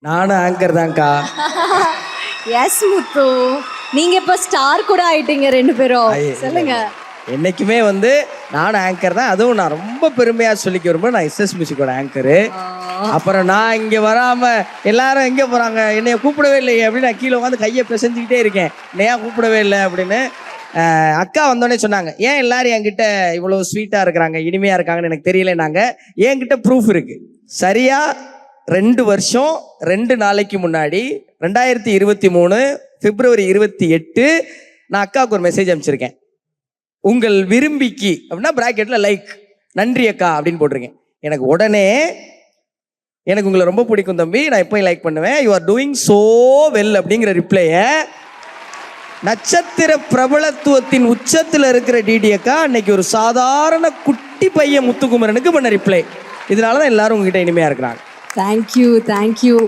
நானும் ஆங்கர் தான்க்கா. எஸ் முத்து, நீங்க இப்ப ஸ்டார் கூட ஆயிட்டீங்க ரெண்டு பேரும். சொல்லுங்க. என்னைக்குமே வந்து நானும் ஆங்கர் தான். அதுவும் நான் ரொம்ப பெருமையா சொல்லிக்க விரும்புறேன், நான் எஸ்எஸ் மியூசிக்கோட ஆங்கரு. அப்புறம் நான் இங்க வராம எல்லாரும் எங்க போறாங்க, என்னைய கூப்பிடவே இல்லையே அப்படின்னு நான் கீழே உட்காந்து கையை பிசைஞ்சுக்கிட்டே இருக்கேன், என்னையா கூப்பிடவே இல்லை அப்படின்னு. அக்கா வந்தோடனே சொன்னாங்க, ஏன் எல்லாரும் என்கிட்ட இவ்வளவு ஸ்வீட்டா இருக்கிறாங்க, இனிமையா இருக்காங்கன்னு எனக்கு தெரியலனாங்க. என்கிட்ட ப்ரூஃப் இருக்கு. சரியா 2 வருஷம் 2 நாளைக்கு முன்னாடி 2023 பிப்ரவரி 28 நான் அக்காவுக்கு ஒரு மெசேஜ் அனுப்பிச்சிருக்கேன். உங்கள் விரும்பிக்கு அப்படின்னா பிராக்கெட்ல லைக், நன்றி அக்கா அப்படின்னு போட்டிருக்கேன். எனக்கு உடனே எனக்கு உங்களை ரொம்ப பிடிக்கும் தம்பி, நான் எப்பயும் லைக் பண்ணுவேன், you are doing so well அப்படிங்கிற ரிப்ளைய நட்சத்திர பிரபலத்துவத்தின் உச்சத்தில் இருக்கிற டிடி அக்கா இன்னைக்கு ஒரு சாதாரண குட்டி பையன் முத்துக்குமரனுக்கு பண்ண ரிப்ளை. இதனால தான் எல்லாரும் உங்ககிட்ட இனிமையா இருக்கிறாங்க. தேங்க்யூ.